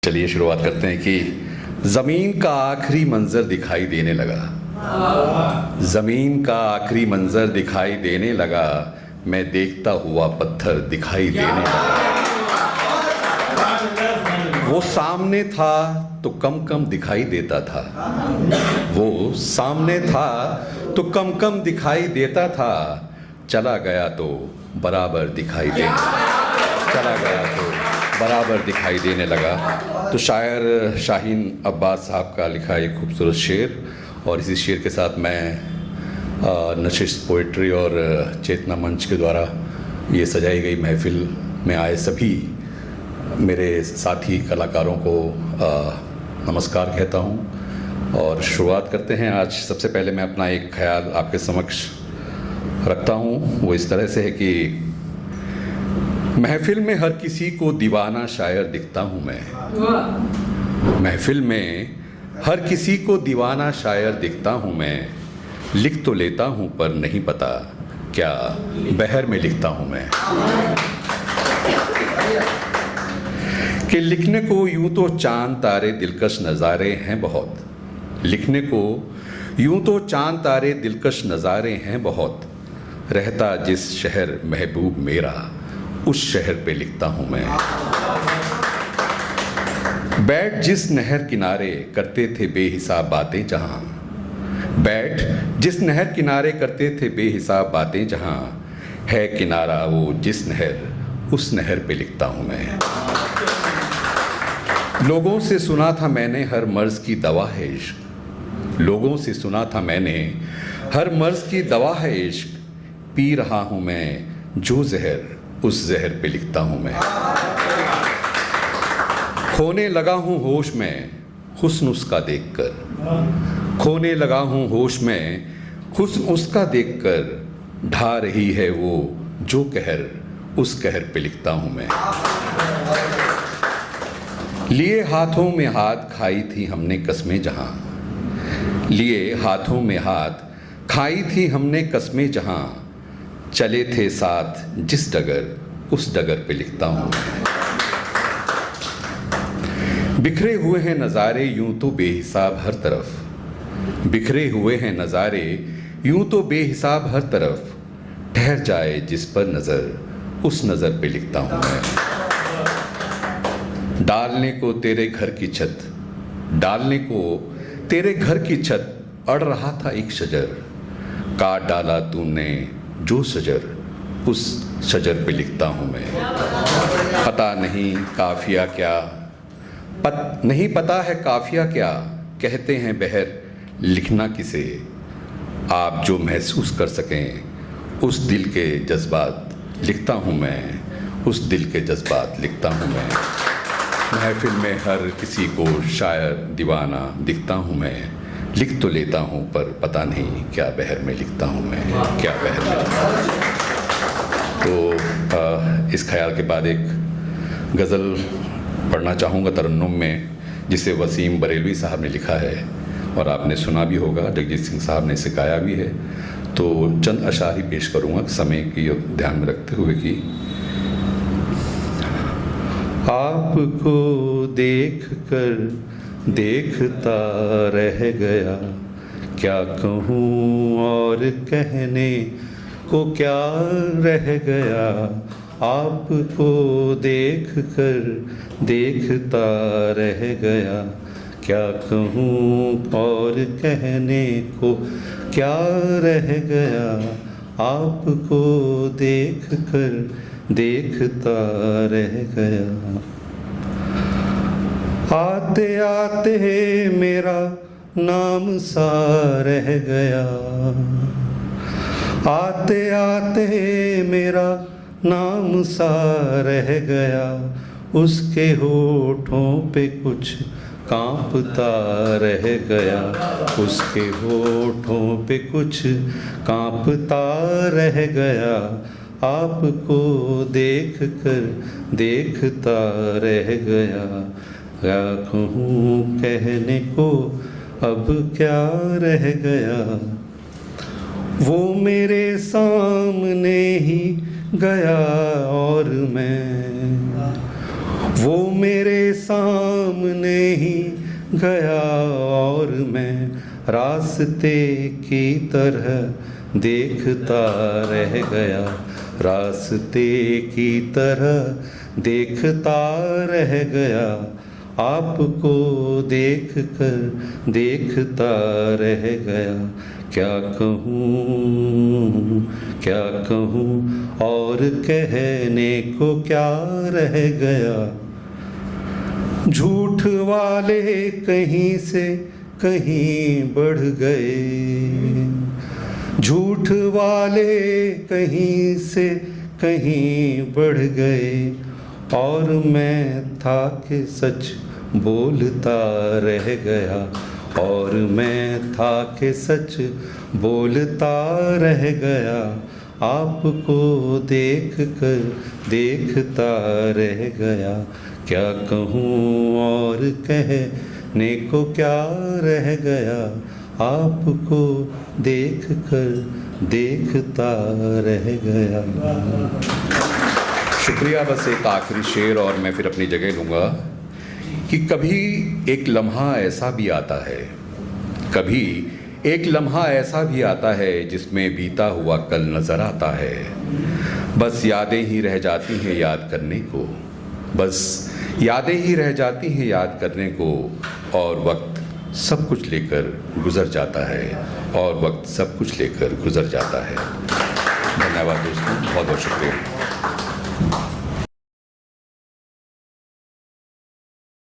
चलिए शुरुआत करते हैं कि ज़मीन का आखिरी मंजर दिखाई देने लगा। ज़मीन का आखिरी मंजर दिखाई देने लगा, मैं देखता हुआ पत्थर दिखाई देने लगा। वो सामने था तो कम कम दिखाई देता था, वो सामने था तो कम कम दिखाई देता था, चला गया तो बराबर दिखाई चला गया तो बराबर दिखाई देने लगा। तो शायर शाहीन अब्बास साहब का लिखा एक खूबसूरत शेर, और इसी शेर के साथ मैं नशिस्त पोइट्री और चेतना मंच के द्वारा ये सजाई गई महफिल में आए सभी मेरे साथी कलाकारों को नमस्कार कहता हूँ और शुरुआत करते हैं। आज सबसे पहले मैं अपना एक ख्याल आपके समक्ष रखता हूँ, वो इस तरह से है कि महफिल में हर किसी को दीवाना शायर दिखता हूँ मैं। महफिल में हर किसी को दीवाना शायर दिखता हूँ मैं, लिख तो लेता हूँ पर नहीं पता क्या बहर में लिखता हूँ मैं। कि लिखने को यूं तो चांद तारे दिलकश नज़ारे हैं बहुत, लिखने को यूं तो चांद तारे दिलकश नज़ारे हैं बहुत, रहता जिस शहर महबूब मेरा उस शहर पे लिखता हूँ मैं। बैठ जिस नहर किनारे करते थे बेहिसाब बातें जहाँ, बैठ जिस नहर किनारे करते थे बेहिसाब बातें जहाँ, है किनारा वो जिस नहर उस नहर पे लिखता हूँ मैं। लोगों से सुना था मैंने हर मर्ज की दवा है इश्क, लोगों से सुना था मैंने हर मर्ज की दवा है इश्क, पी रहा हूँ मैं जो जहर उस जहर पे लिखता हूँ मैं। खोने लगा हूँ होश में हुस्न उसका देखकर, खोने लगा हूँ होश में हुस्न उसका देखकर, ढा रही है वो जो कहर उस कहर पे लिखता हूँ मैं। लिए हाथों में हाथ खाई थी हमने कस्में जहाँ, लिए हाथों में हाथ खाई थी हमने कस्में जहाँ, चले थे साथ जिस डगर उस डगर पे लिखता हूँ मैं। बिखरे हुए हैं नज़ारे यूं तो बेहिसाब हर तरफ, बिखरे हुए हैं नज़ारे यूं तो बेहिसाब हर तरफ, ठहर जाए जिस पर नज़र उस नज़र पे लिखता हूँ मैं। डालने को तेरे घर की छत, डालने को तेरे घर की छत अड़ रहा था एक शजर, काट डाला तूने जो शजर उस शजर पे लिखता हूँ मैं। पता नहीं काफिया क्या, नहीं पता है काफिया क्या, कहते हैं बहर लिखना किसे, आप जो महसूस कर सकें उस दिल के जज्बात लिखता हूँ मैं, उस दिल के जज्बात लिखता हूँ मैं। महफिल में हर किसी को शायर दीवाना दिखता हूँ मैं, लिख तो लेता हूँ पर पता नहीं क्या बहर में लिखता हूँ मैं, क्या बहर में लिखता हूँ। तो इस ख्याल के बाद एक गज़ल पढ़ना चाहूँगा तरन्नुम में, जिसे वसीम बरेलवी साहब ने लिखा है और आपने सुना भी होगा, जगजीत सिंह साहब ने इसे गाया भी है। तो चंद अशार ही पेश करूँगा समय की ध्यान में रखते हुए कि आपको देख कर देखता रह गया, क्या कहूँ और कहने को क्या रह गया, आपको देख कर देखता रह गया, क्या कहूँ और कहने को क्या रह गया, आपको देख कर देखता रह गया। आते आते मेरा नाम सा रह गया, आते आते मेरा नाम सा रह गया, उसके होठों पे कुछ कांपता रह गया, उसके होठों पे कुछ कांपता रह गया, आपको देख कर देखता रह गया, क्या कहूँ कहने को अब क्या रह गया, वो मेरे सामने ही गया और मैं वो मेरे सामने ही गया और मैं रास्ते की तरह देखता रह गया, रास्ते की तरह देखता रह गया, आपको देख कर देखता रह गया। क्या कहूँ और कहने को क्या रह गया। झूठ वाले कहीं से कहीं बढ़ गए, झूठ वाले कहीं से कहीं बढ़ गए, और मैं था कि सच बोलता रह गया, और मैं था कि सच बोलता रह गया, आपको देख कर देखता रह गया। क्या कहूँ और कहने को क्या रह गया, आपको देख कर देखता रह गया। शुक्रिया। बस एक आखिरी शेर और मैं फिर अपनी जगह लूँगा कि कभी एक लम्हा ऐसा भी आता है, कभी एक लम्हा ऐसा भी आता है जिसमें बीता हुआ कल नज़र आता है। बस यादें ही रह जाती हैं याद करने को, बस यादें ही रह जाती हैं याद करने को, और वक्त सब कुछ लेकर गुज़र जाता है, और वक्त सब कुछ लेकर गुज़र जाता है। धन्यवाद दोस्तों, बहुत बहुत शुक्रिया।